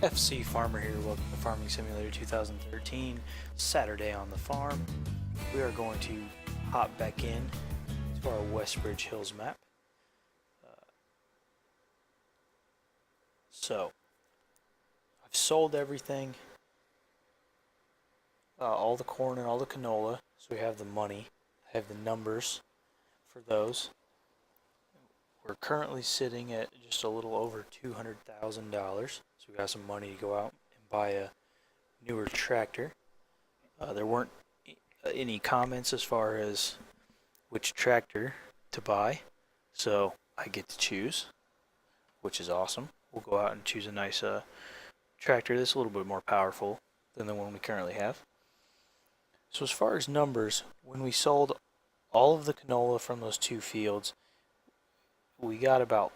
FC Farmer here. Welcome to Farming Simulator 2013, Saturday on the farm. We are going to hop back in to our Westbridge Hills map. So, I've sold everything, all the corn and all the canola, so we have the money. I have the numbers for those. We're currently sitting at just a little over $200,000, so we got some money to go out and buy a newer tractor. There weren't any comments as far as which tractor to buy, so I get to choose, which is awesome. We'll go out and choose a nice tractor that's a little bit more powerful than the one we currently have. So as far as numbers, when we sold all of the canola from those two fields, we got about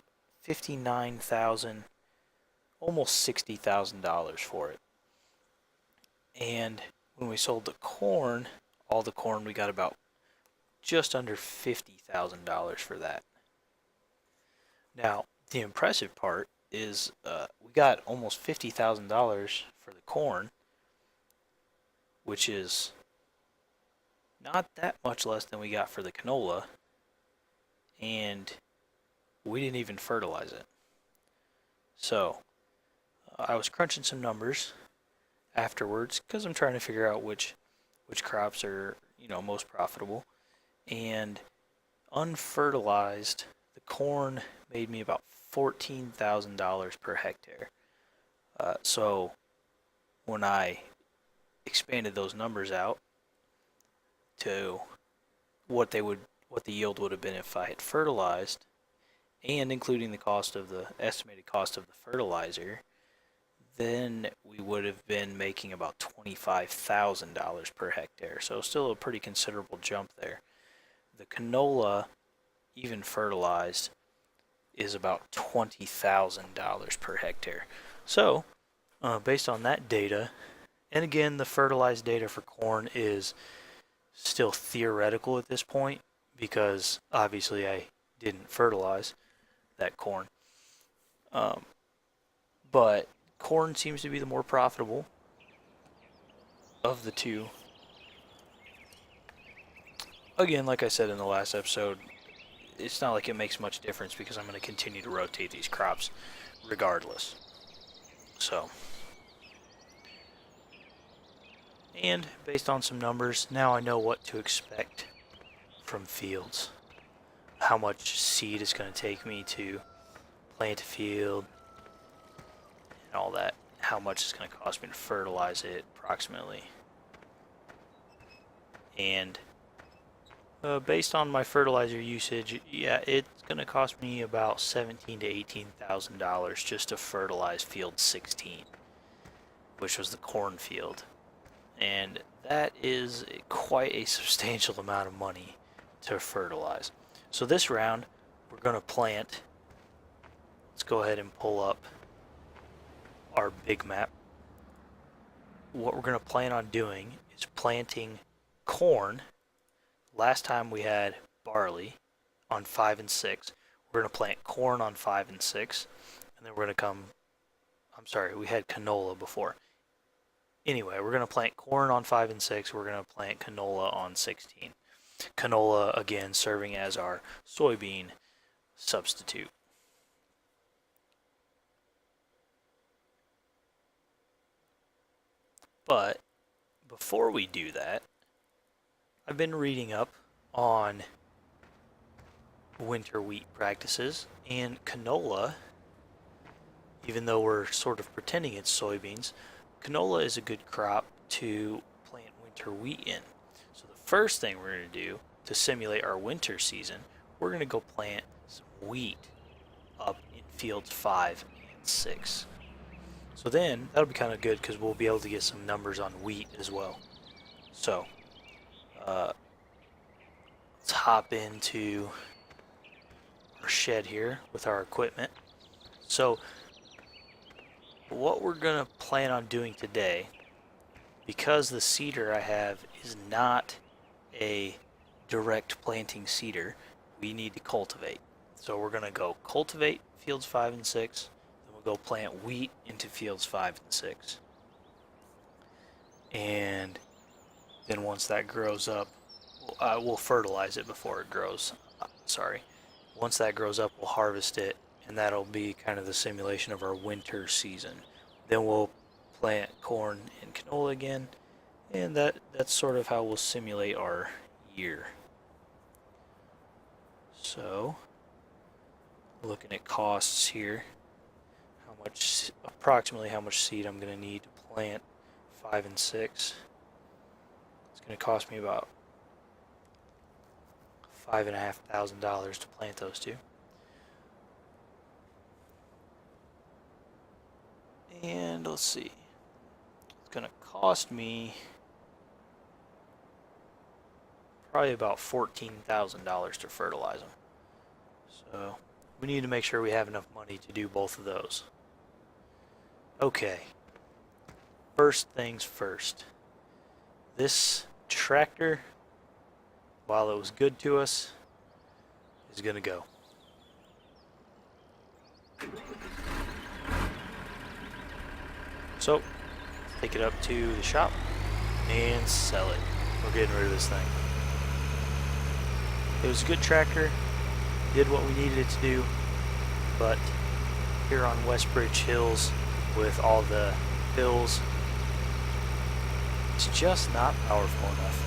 $59,000, almost $60,000 for it. And when we sold the corn, all the corn, we got about just under $50,000 for that. Now, the impressive part is we got almost $50,000 for the corn, which is not that much less than we got for the canola, and we didn't even fertilize it. So I was crunching some numbers afterwards because I'm trying to figure out which crops are most profitable. And unfertilized, the corn made me about $14,000 per hectare. So when I expanded those numbers out to what the yield would have been if I had fertilized, and including the estimated cost of the fertilizer, then we would have been making about $25,000 per hectare. So still a pretty considerable jump there. The canola, even fertilized, is about $20,000 per hectare. So based on that data, and again, the fertilized data for corn is still theoretical at this point because obviously I didn't fertilize that corn. But corn seems to be the more profitable of the two. Again, like I said in the last episode, it's not like it makes much difference because I'm going to continue to rotate these crops regardless. So, and based on some numbers, now I know what to expect from fields. How much seed it's going to take me to plant a field and all that. How much it's going to cost me to fertilize it approximately. And based on my fertilizer usage, yeah, it's going to cost me about $17,000 to $18,000 just to fertilize field 16, which was the corn field. And that is quite a substantial amount of money to fertilize. So this round, we're going to plant. Let's go ahead and pull up our big map. What we're going to plan on doing is planting corn. Last time we had barley on 5 and 6. We're going to plant corn on 5 and 6. And then we're going to we had canola before. Anyway, we're going to plant corn on 5 and 6. We're going to plant canola on 16. Canola, again, serving as our soybean substitute. But before we do that, I've been reading up on winter wheat practices, and canola, even though we're sort of pretending it's soybeans, canola is a good crop to plant winter wheat in. So the first thing we're going to do to simulate our winter season, we're going to go plant some wheat up in fields 5 and 6. So then that'll be kind of good because we'll be able to get some numbers on wheat as well. So let's hop into our shed here with our equipment. So what we're going to plan on doing today, because the seeder I have is not a direct planting seeder, we need to cultivate. So we're going to go cultivate fields 5 and 6, then we'll go plant wheat into fields 5 and 6. And then once that grows up, we'll fertilize it before it grows. Sorry. Once that grows up, we'll harvest it, and that'll be kind of the simulation of our winter season. Then we'll plant corn and canola again, and that's sort of how we'll simulate our year. So, looking at costs here, approximately how much seed I'm going to need to plant 5 and 6. It's going to cost me about $5,500 to plant those two. And let's see, it's going to cost me probably about $14,000 to fertilize them. So we need to make sure we have enough money to do both of those. Okay, first things first. This tractor, while it was good to us, is going to go. So, take it up to the shop and sell it. We're getting rid of this thing. It was a good tractor, did what we needed it to do, but here on Westbridge Hills, with all the hills, it's just not powerful enough.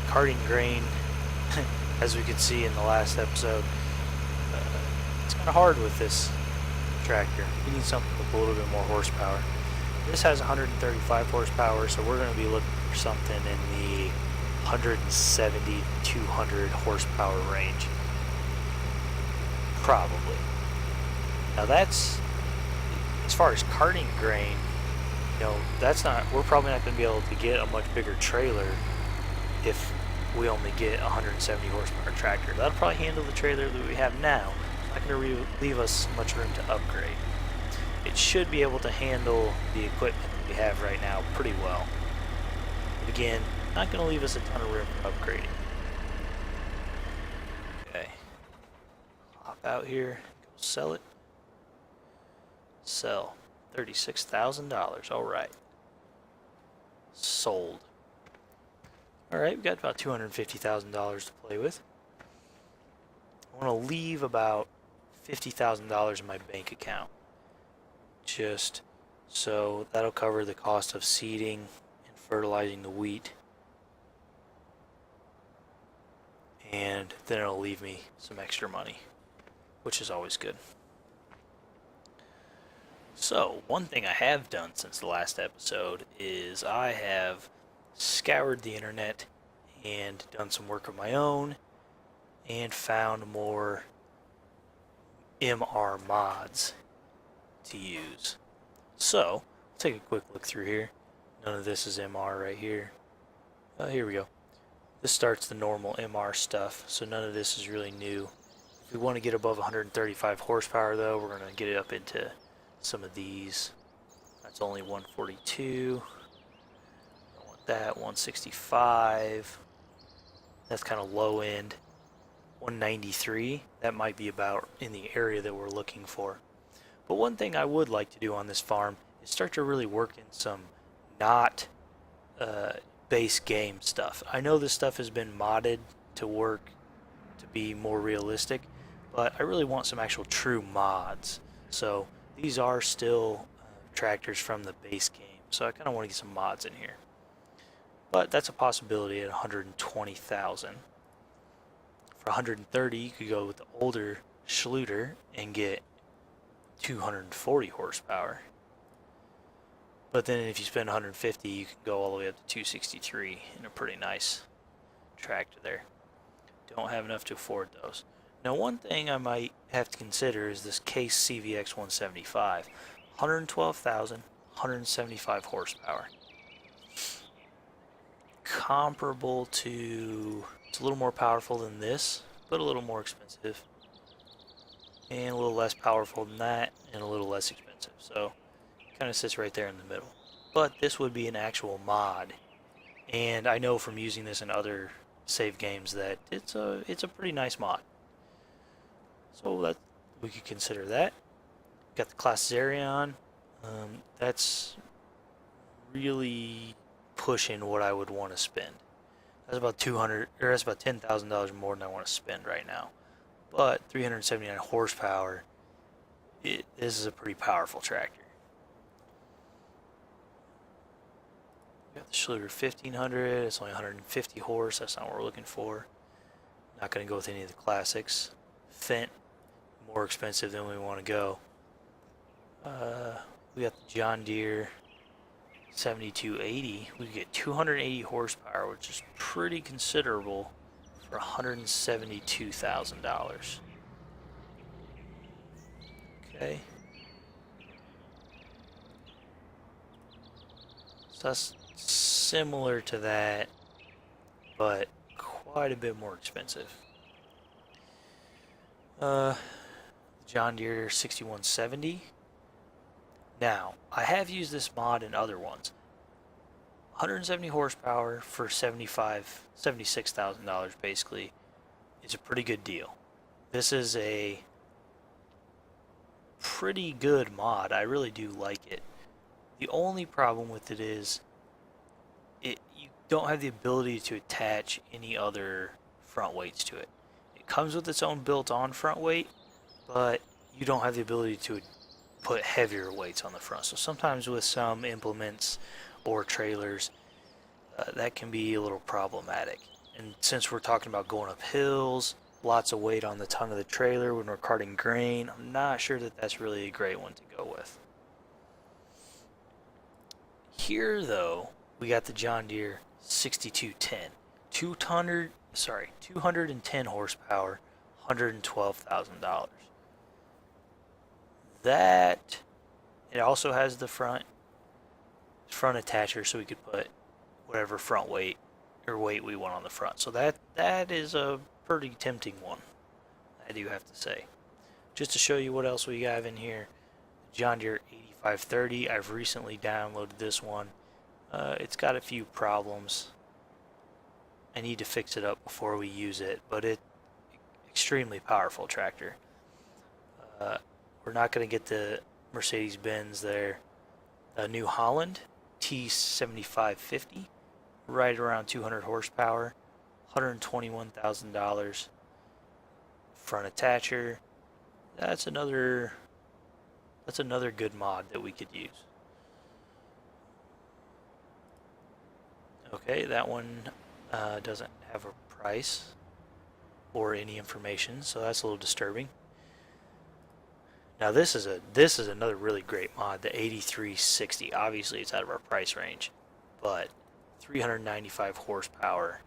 Carting grain, as we could see in the last episode, it's kind of hard with this tractor. You need something with a little bit more horsepower. This has 135 horsepower, so we're going to be looking for something in the 170 to 200 horsepower range. Probably. Now that's, as far as carting grain, you know, we're probably not going to be able to get a much bigger trailer if we only get a 170 horsepower tractor. That'll probably handle the trailer that we have now. It's not going to leave us much room to upgrade. It should be able to handle the equipment that we have right now pretty well. But again, not going to leave us a ton of room for upgrading. Okay. Hop out here, go sell it. Sell. $36,000. Alright. Sold. Alright, we've got about $250,000 to play with. I want to leave about $50,000 in my bank account. Just so that'll cover the cost of seeding and fertilizing the wheat. And then it'll leave me some extra money, which is always good. So, one thing I have done since the last episode is I have scoured the internet and done some work of my own and found more MR mods to use. So, we'll take a quick look through here. None of this is MR right here. Here we go. This starts the normal MR stuff, so none of this is really new. If we want to get above 135 horsepower though, we're going to get it up into some of these. That's only 142. I want that. 165. That's kind of low end. 193. That might be about in the area that we're looking for. But one thing I would like to do on this farm is start to really work in some not base game stuff. I know this stuff has been modded to work to be more realistic, but I really want some actual true mods. So these are still tractors from the base game, so I kind of want to get some mods in here. But that's a possibility at 120,000. For 130, you could go with the older Schluter and get 240 horsepower. But then if you spend 150, you can go all the way up to 263 in a pretty nice tractor there. Don't have enough to afford those. Now, one thing I might have to consider is this Case CVX 175. 112,000, 175 horsepower. Comparable to, it's a little more powerful than this, but a little more expensive. And a little less powerful than that, and a little less expensive. So, it kind of sits right there in the middle. But this would be an actual mod. And I know from using this in other save games that it's a pretty nice mod. So we could consider that. Got the Class Zerion. That's really pushing what I would want to spend. That's about 200, or that's about $10,000 more than I want to spend right now. But 379 horsepower, this is a pretty powerful tractor. We got the Schluter 1500. It's only 150 horse. That's not what we're looking for. Not going to go with any of the classics. Fendt, more expensive than we want to go. We got the John Deere 7280. We get 280 horsepower, which is pretty considerable for $172,000. Okay. So that's similar to that, but quite a bit more expensive. John Deere 6170. Now, I have used this mod in other ones. 170 horsepower for $76,000 basically is a pretty good deal. This is a pretty good mod. I really do like it. The only problem with it is you don't have the ability to attach any other front weights to it. It comes with its own built-on front weight, but you don't have the ability to put heavier weights on the front. So sometimes with some implements or trailers, that can be a little problematic. And since we're talking about going up hills, lots of weight on the tongue of the trailer when we're carting grain, I'm not sure that that's really a great one to go with. Here though, we got the John Deere 6210. 210 horsepower, $112,000. That, it also has the front attacher, so we could put whatever front weight or weight we want on the front. So that is a pretty tempting one, I do have to say. Just to show you what else we have in here, John Deere 8530. I've recently downloaded this one. It's got a few problems. I need to fix it up before we use it, but it's extremely powerful tractor. We're not going to get the Mercedes-Benz there. New Holland T7550, right around 200 horsepower, $121,000. Front attacher. That's another good mod that we could use. Okay, that one doesn't have a price or any information, so that's a little disturbing. Now this is another really great mod, the 8360. Obviously it's out of our price range, but 395 horsepower.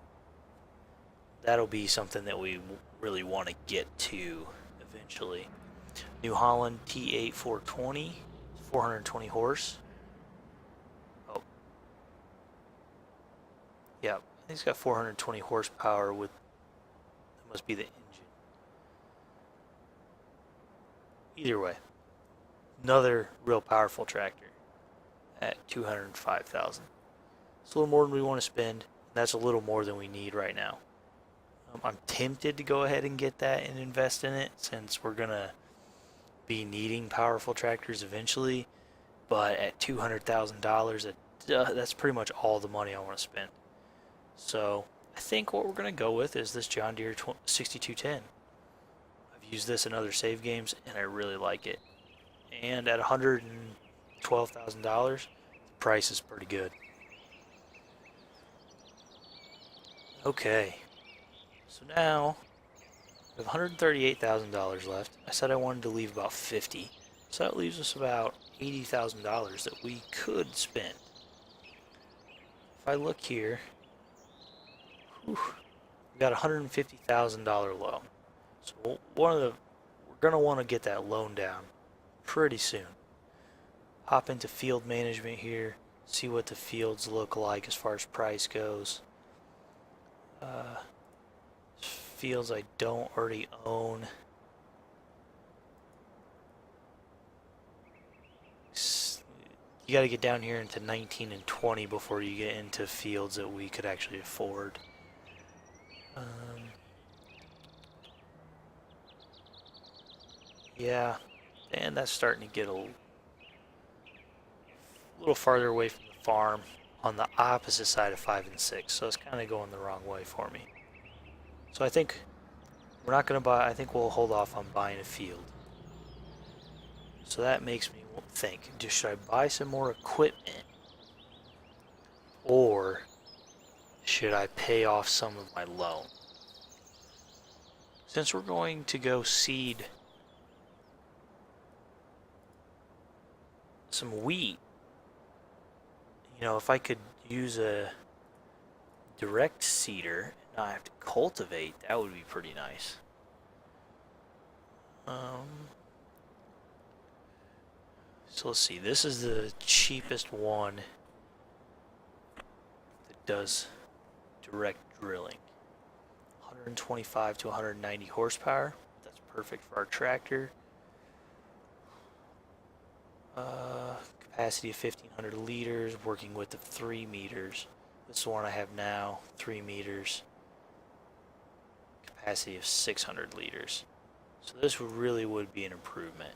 That'll be something that we really want to get to eventually. New Holland T8420, 420 horse. Oh, yeah, I think it's got 420 horsepower with, that must be the engine. Either way, another real powerful tractor at $205,000. It's a little more than we want to spend. That's a little more than we need right now. I'm tempted to go ahead and get that and invest in it, since we're gonna be needing powerful tractors eventually. But at $200,000, that's pretty much all the money I want to spend. So I think what we're gonna go with is this John Deere 6210. Use this in other save games, and I really like it. And at $112,000, the price is pretty good. Okay, so now we have $138,000 left. I said I wanted to leave about $50,000, so that leaves us about $80,000 that we could spend. If I look here, we got a $150,000 loan. So we're going to want to get that loan down pretty soon. Hop into field management here, see what the fields look like as far as price goes. Fields I don't already own. You got to get down here into 19 and 20 before you get into fields that we could actually afford. Yeah, and that's starting to get a little farther away from the farm on the opposite side of 5 and 6, so it's kind of going the wrong way for me. So I think we're not going to buy, I think we'll hold off on buying a field. So that makes me think, should I buy some more equipment, or should I pay off some of my loan? Since we're going to go seed some wheat, you know, if I could use a direct seeder and not have to cultivate, that would be pretty nice. So let's see, this is the cheapest one that does direct drilling. 125 to 190 horsepower. That's perfect for our tractor. Capacity of 1500 liters, working width of 3 meters. This is the one I have now, 3 meters. Capacity of 600 liters. So this really would be an improvement.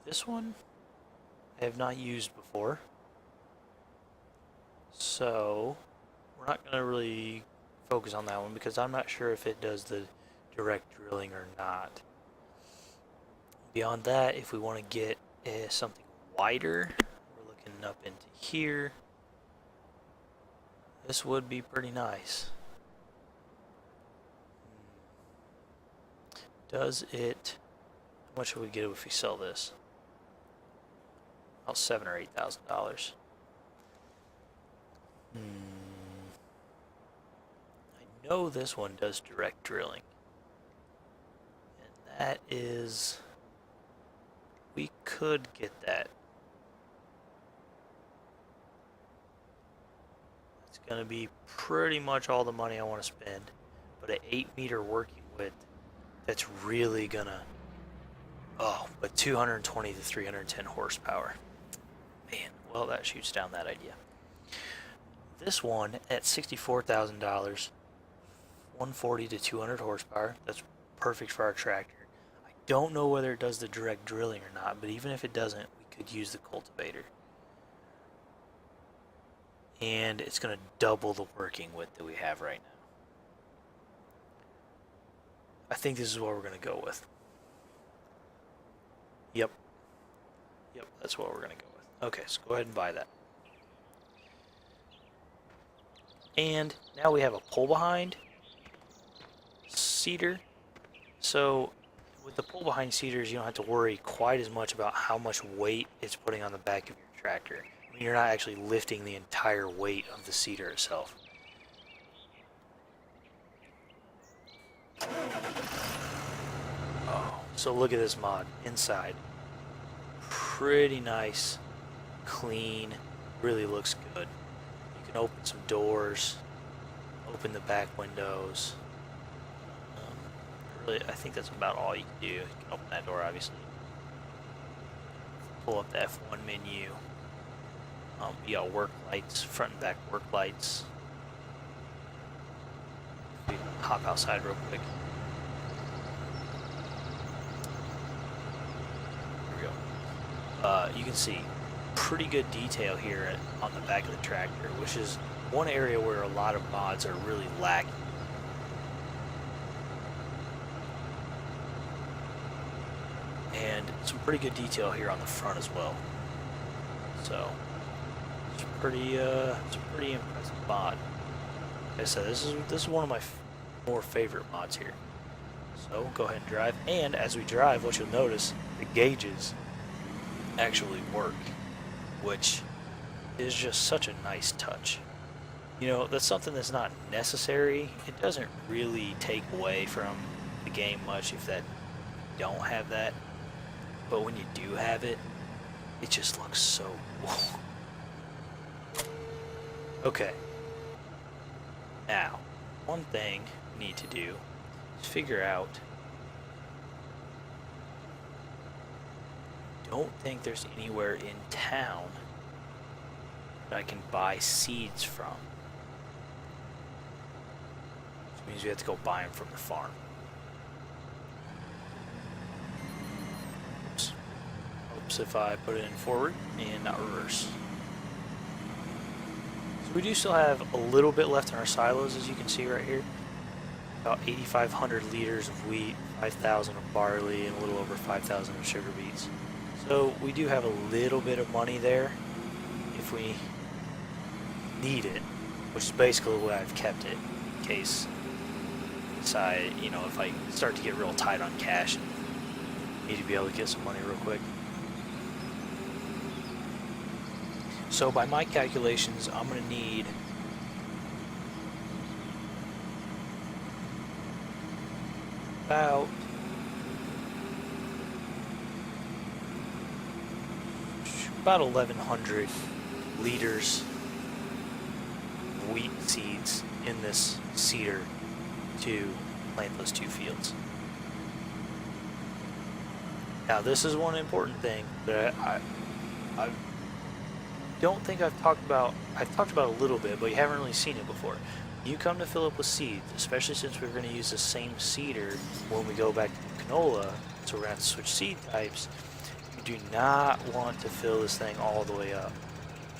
This one I have not used before, so we're not going to really focus on that one because I'm not sure if it does the direct drilling or not. Beyond that, if we want to get something wider, we're looking up into here. This would be pretty nice. Does it? How much would we get if we sell this? About $7,000 or $8,000. I know this one does direct drilling, and that is, we could get that. It's going to be pretty much all the money I want to spend, but an 8-meter working width, that's really gonna, but 220 to 310 horsepower. Man, well, that shoots down that idea. This one at $64,000, 140 to 200 horsepower. That's perfect for our tractor. I don't know whether it does the direct drilling or not, but even if it doesn't, we could use the cultivator. And it's going to double the working width that we have right now. I think this is what we're going to go with. Yep, that's what we're going to go with. Okay, so go ahead and buy that. And now we have a pull behind seeder. So with the pull behind seeders, you don't have to worry quite as much about how much weight it's putting on the back of your tractor. I mean, you're not actually lifting the entire weight of the seeder itself. Oh, so look at this mod inside. Pretty nice, clean, really looks good. You can open some doors, open the back windows. Really, I think that's about all you can do. You can open that door, obviously. Pull up the F1 menu. You got work lights, front and back work lights. We hop outside real quick. Here we go. You can see pretty good detail here on the back of the tractor, which is one area where a lot of mods are really lacking. And some pretty good detail here on the front as well. So it's a pretty impressive mod. Like I said, this is one of my more favorite mods here. So go ahead and drive. And as we drive, what you'll notice, the gauges actually work, which is just such a nice touch. You know, that's something that's not necessary. It doesn't really take away from the game much if that you don't have that. But when you do have it, it just looks so cool. Okay. Now, one thing we need to do is figure out. I don't think there's anywhere in town that I can buy seeds from. means we have to go buy them from the farm. Oops, if I put it in forward and not reverse. So we do still have a little bit left in our silos, as you can see right here. About 8,500 liters of wheat, 5,000 of barley, and a little over 5,000 of sugar beets. So we do have a little bit of money there if we need it, which is basically the way I've kept it in case decide, you know, if I start to get real tight on cash and need to be able to get some money real quick. So by my calculations, I'm going to need about 1,100 liters of wheat seeds in this seeder to plant those 2 fields. Now this is one important thing that I don't think I've talked about a little bit, but you haven't really seen it before. You come to fill up with seeds, especially since we're going to use the same seeder when we go back to canola, so we're going to have to switch seed types. You do not want to fill this thing all the way up.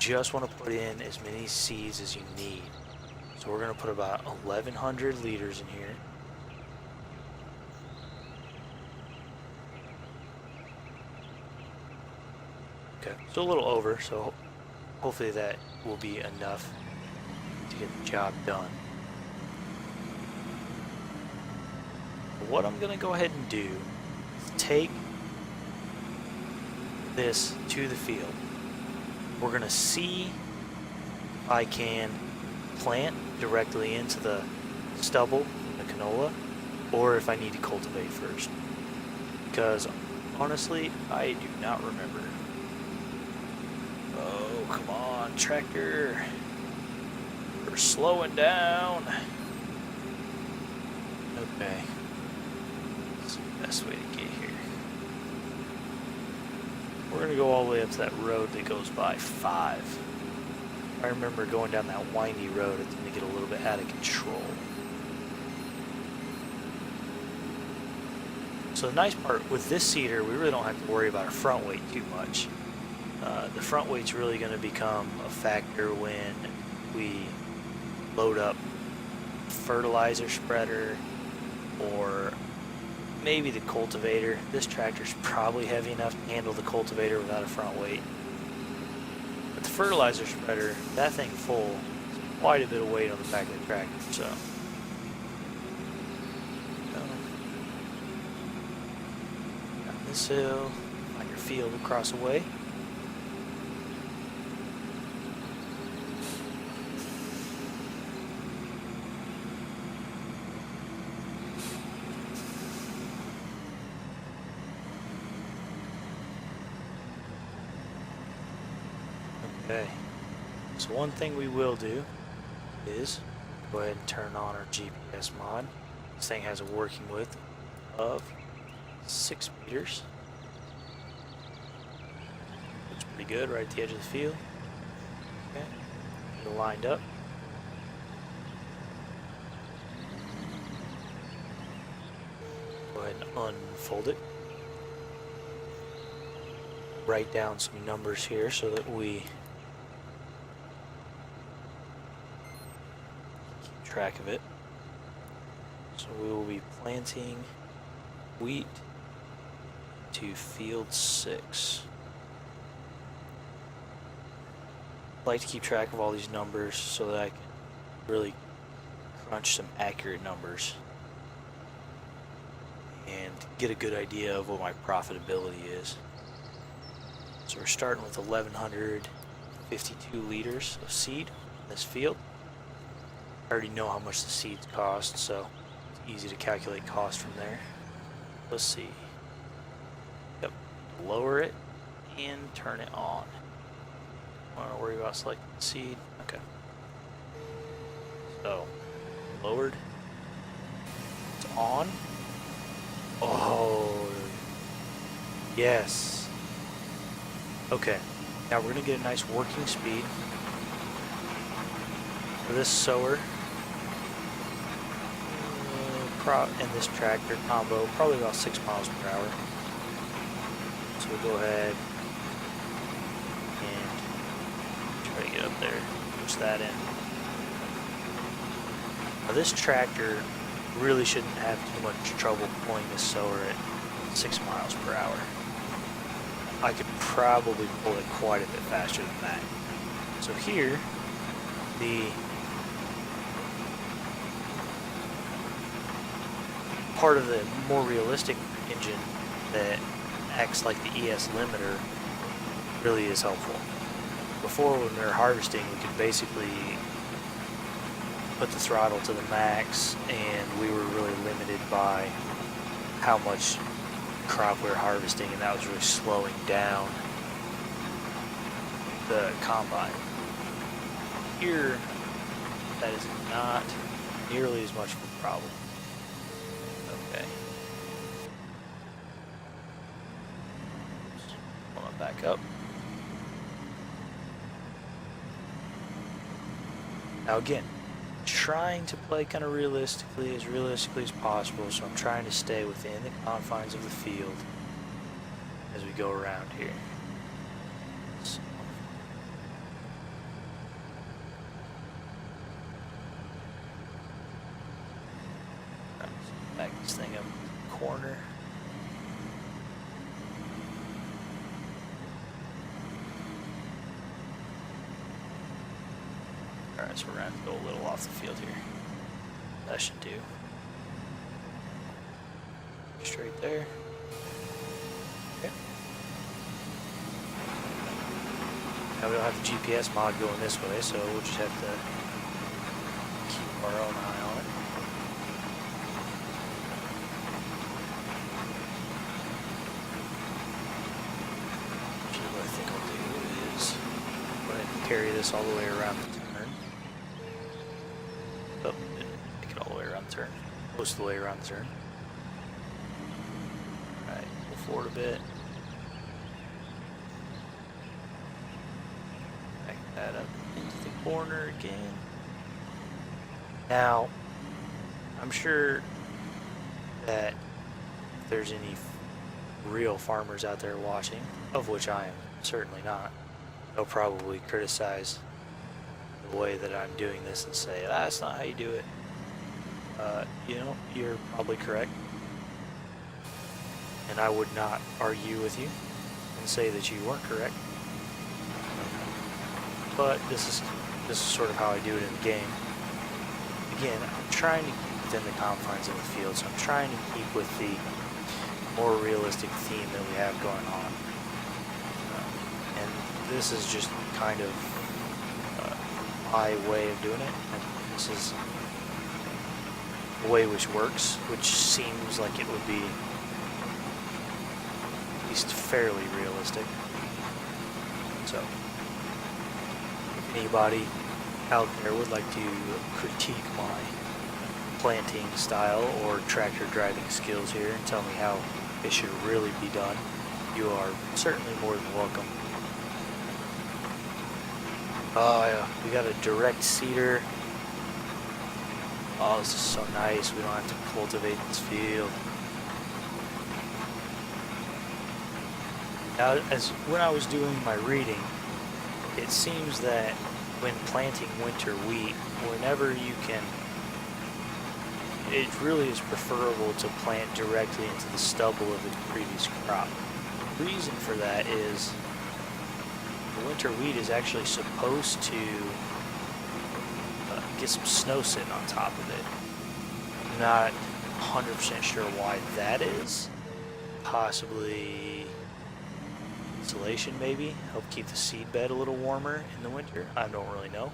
You just want to put in as many seeds as you need. So we're going to put about 1,100 liters in here. Okay, so a little over, so hopefully that will be enough to get the job done. What I'm going to go ahead and do is take this to the field. We're going to see if I can plant directly into the stubble, the canola, or if I need to cultivate first. Because honestly, I do not remember. Oh, come on, tractor. We're slowing down. Okay. That's the best way to get here. We're going to go all the way up to that road that goes by 5. I remember going down that windy road, it's going to get a little bit out of control. So the nice part with this seeder, we really don't have to worry about our front weight too much. The front weight's really going to become a factor when we load up fertilizer spreader or maybe the cultivator. This tractor's probably heavy enough to handle the cultivator without a front weight. But the fertilizer spreader, that thing full, is quite a bit of weight on the back of the tractor, so. Down this hill, on your field across the way. Okay, so one thing we will do is go ahead and turn on our GPS mod. This thing has a working width of 6 meters. Looks pretty good right at the edge of the field. Okay, get it lined up. Go ahead and unfold it. Write down some numbers here so that we track of it. So we will be planting wheat to field 6. I like to keep track of all these numbers so that I can really crunch some accurate numbers and get a good idea of what my profitability is. So we're starting with 1,152 liters of seed in this field. I already know how much the seeds cost, so it's easy to calculate cost from there. Let's see. Yep, lower it and turn it on. I don't worry about selecting the seed. Okay. So, lowered. It's on. Oh, yes. Okay, now we're going to get a nice working speed for this sower. and this tractor combo probably about 6 miles per hour. So we'll go ahead and try to get up there, push that in. Now this tractor really shouldn't have too much trouble pulling this sower at 6 miles per hour. I could probably pull it quite a bit faster than that. So here, the part of the more realistic engine that acts like the ES limiter really is helpful. Before, when we were harvesting, we could basically put the throttle to the max and we were really limited by how much crop we were harvesting, and that was really slowing down the combine. Here, that is not nearly as much of a problem. Okay. Hold on, back up. Now again, trying to play kind of realistically as possible, so I'm trying to stay within the confines of the field as we go around here. So, back this thing up in the corner. Alright, so we're going to go a little off the field here. That should do. Straight there. Okay. Now we don't have the GPS mod going this way, so we'll just have to keep our own eye on it. Actually, what I think I'll do is go ahead and carry this all the way around the turn. Oh, didn't make it all the way around the turn. Most of the way around the turn. Alright, pull forward a bit. Back that up into the corner again. Now, I'm sure that if there's any real farmers out there watching, of which I am certainly not, they'll probably criticize the way that I'm doing this and say, that's not how you do it. You know, you're probably correct. And I would not argue with you and say that you weren't correct. But this is sort of how I do it in the game. Again, I'm trying to keep within the confines of the field, so I'm trying to keep with the more realistic theme that we have going on. And this is just kind of my way of doing it, and this is a way which works, which seems like it would be at least fairly realistic. So, if anybody out there would like to critique my planting style or tractor driving skills here and tell me how it should really be done, you are certainly more than welcome. Oh yeah, we got a direct seeder. Oh, this is so nice. We don't have to cultivate this field. Now, when I was doing my reading, it seems that when planting winter wheat, whenever you can, it really is preferable to plant directly into the stubble of its previous crop. The reason for that is the winter wheat is actually supposed to get some snow sitting on top of it. I'm not 100% sure why that is. Possibly insulation, maybe. Help keep the seed bed a little warmer in the winter. I don't really know.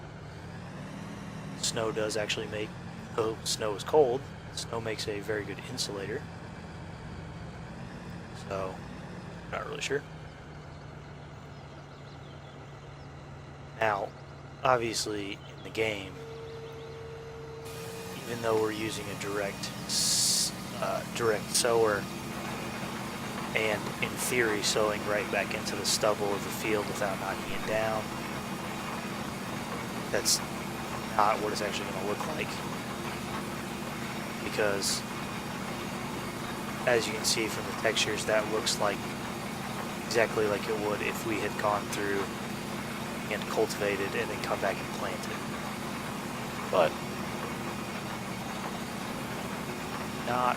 Snow does actually make, though snow is cold, snow makes a very good insulator. So, not really sure. Now, obviously, in the game, even though we're using a direct sower, and in theory sowing right back into the stubble of the field without knocking it down, that's not what it's actually going to look like. Because as you can see from the textures, that looks like exactly like it would if we had gone through and cultivated and then come back and planted. But not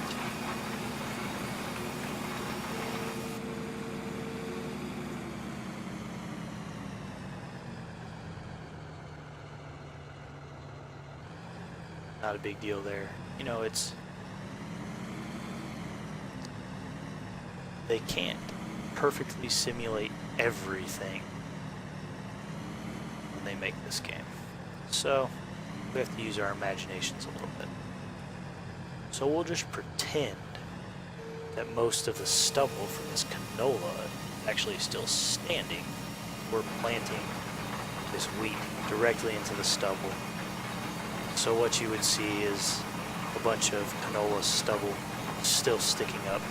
a big deal there. You know, they can't perfectly simulate everything when they make this game. So we have to use our imaginations a little bit. So we'll just pretend that most of the stubble from this canola is actually still standing. We're planting this wheat directly into the stubble. So what you would see is a bunch of canola stubble still sticking up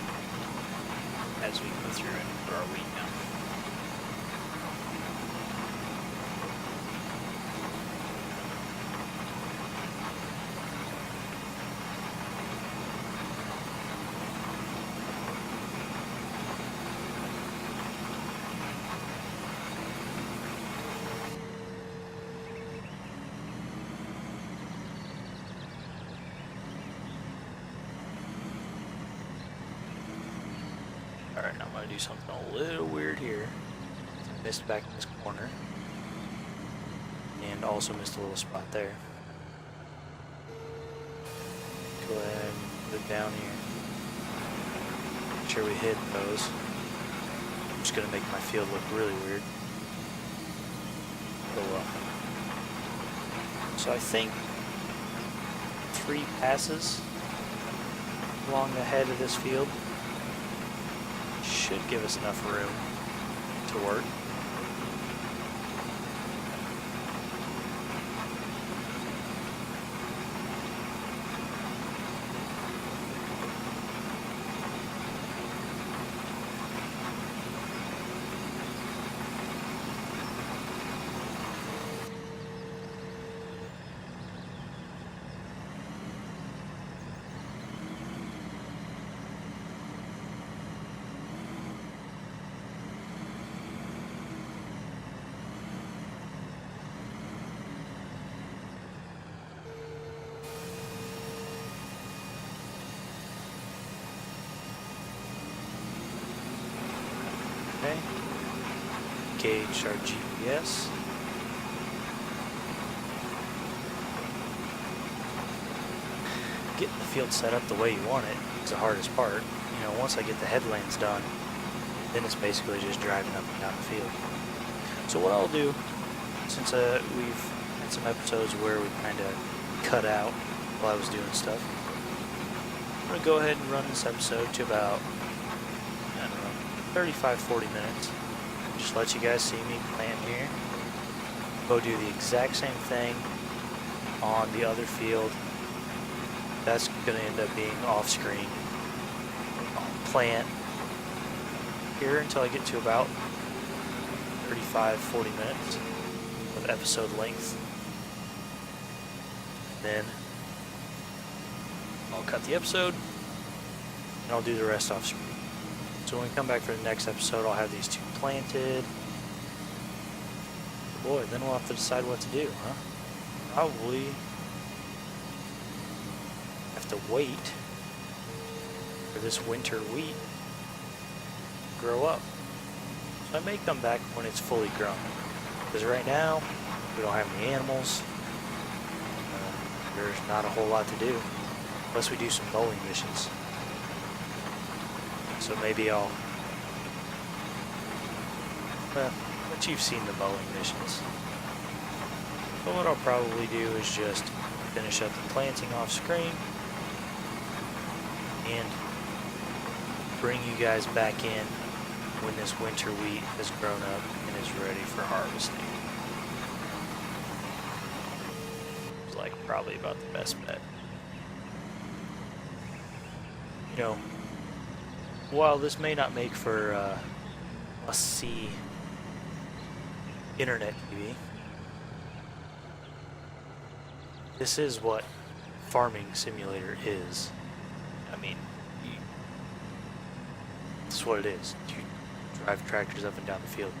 as we go through and put our wheat down. Alright, now I'm going to do something a little weird here. I missed back in this corner. And also missed a little spot there. Go ahead and put it down here. Make sure we hit those. I'm just going to make my field look really weird. Oh well. So I think 3 passes along the head of this field should give us enough room to work. Okay. Gauge our GPS. Getting the field set up the way you want it is the hardest part. You know, once I get the headlands done, then it's basically just driving up and down the field. So what I'll do, since we've had some episodes where we kind of cut out while I was doing stuff, I'm going to go ahead and run this episode to about, I don't know, 35-40 minutes. Just let you guys see me plant here. Go do the exact same thing on the other field. That's going to end up being off screen. I'll plant here until I get to about 35-40 minutes of episode length. Then I'll cut the episode and I'll do the rest off screen. So when we come back for the next episode, I'll have these 2 planted. Boy, then we'll have to decide what to do, huh? Probably have to wait for this winter wheat to grow up. So I may come back when it's fully grown. Because right now, we don't have any animals. There's not a whole lot to do. Unless we do some mowing missions. So maybe I'll, well, but you've seen the mowing missions. But what I'll probably do is just finish up the planting off screen and bring you guys back in when this winter wheat has grown up and is ready for harvesting. It's like probably about the best bet. You know, while this may not make for must-see internet TV, this is what Farming Simulator is. I mean, just what it is. You drive tractors up and down the field.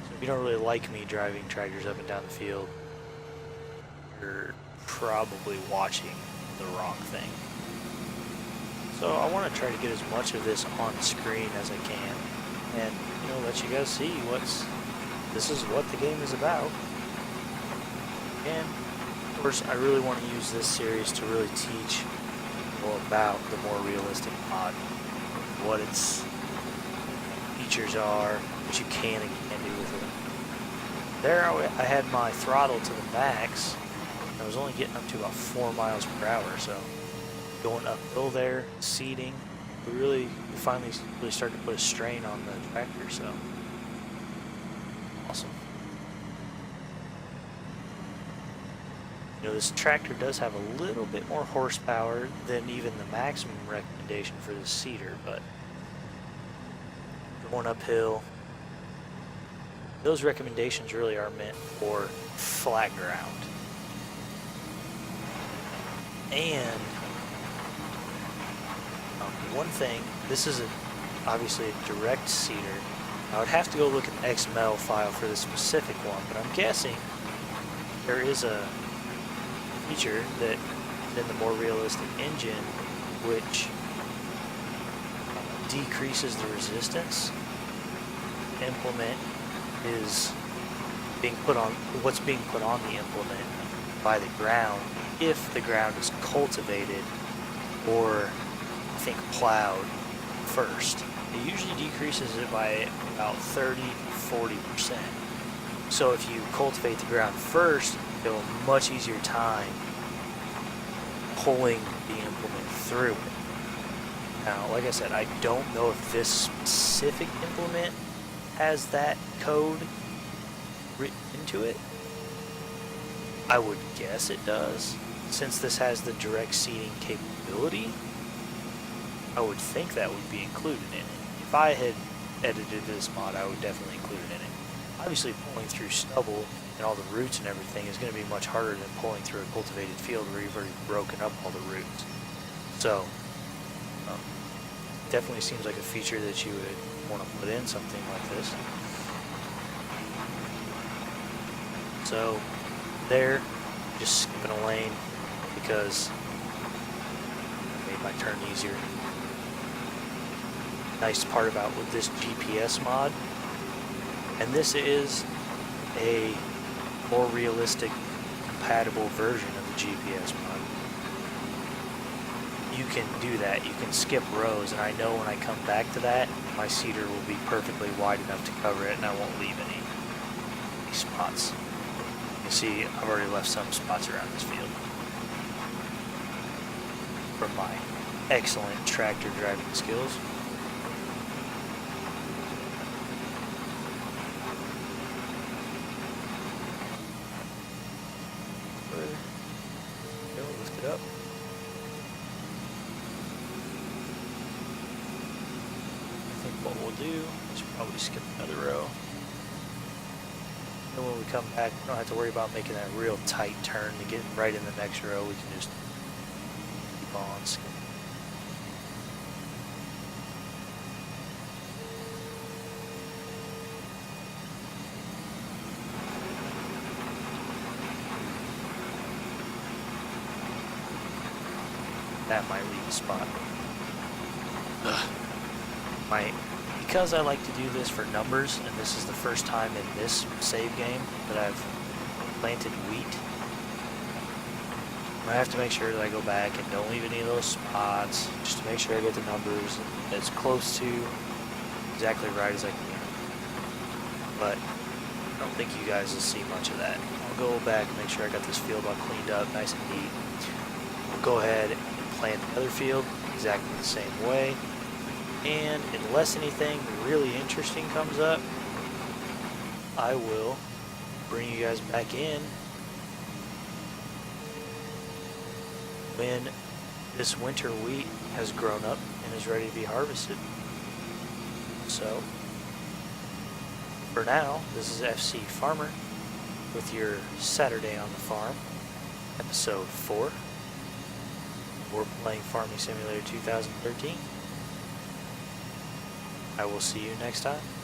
So if you don't really like me driving tractors up and down the field, you're probably watching the wrong thing. So I want to try to get as much of this on screen as I can, and let you guys see this is what the game is about. And of course, I really want to use this series to really teach people about the more realistic mod, what its features are, what you can and can't do with it. There I had my throttle to the max. I was only getting up to about 4 miles per hour, so going uphill there, seating, we finally really started to put a strain on the tractor, so awesome. This tractor does have a little bit more horsepower than even the maximum recommendation for the seeder, but going uphill, those recommendations really are meant for flat ground. And one thing, this is obviously a direct seeder. I would have to go look at the XML file for the specific one, but I'm guessing there is a feature that in the more realistic engine which decreases the resistance. Implement is being put on, what's being put on the implement by the ground if the ground is cultivated or I think plowed first. It usually decreases it by about 30 to 40%. So if you cultivate the ground first, you'll have a much easier time pulling the implement through it. Now, like I said, I don't know if this specific implement has that code written into it. I would guess it does, since this has the direct seeding capability. I would think that would be included in it. If I had edited this mod, I would definitely include it in it. Obviously, pulling through stubble and all the roots and everything is going to be much harder than pulling through a cultivated field where you've already broken up all the roots. So, definitely seems like a feature that you would want to put in something like this. So, there, just skipping a lane because it made my turn easier. Nice part about with this GPS mod, and this is a more realistic, compatible version of the GPS mod. You can do that. You can skip rows, and I know when I come back to that, my seeder will be perfectly wide enough to cover it, and I won't leave any spots. You see, I've already left some spots around this field from my excellent tractor driving skills. Lift it up. I think what we'll do is probably skip another row. And when we come back, we don't have to worry about making that real tight turn to get right in the next row. We can just keep on skipping. That might leave a spot. Because I like to do this for numbers, and this is the first time in this save game that I've planted wheat, I have to make sure that I go back and don't leave any of those spots, just to make sure I get the numbers as close to exactly right as I can. But I don't think you guys will see much of that. I'll go back and make sure I got this field all cleaned up, nice and neat. We'll go ahead and plant the other field exactly the same way. And unless anything really interesting comes up, I will bring you guys back in when this winter wheat has grown up and is ready to be harvested. So, for now, this is FC Farmer with your Saturday on the Farm, episode 4. We're playing Farming Simulator 2013. I will see you next time.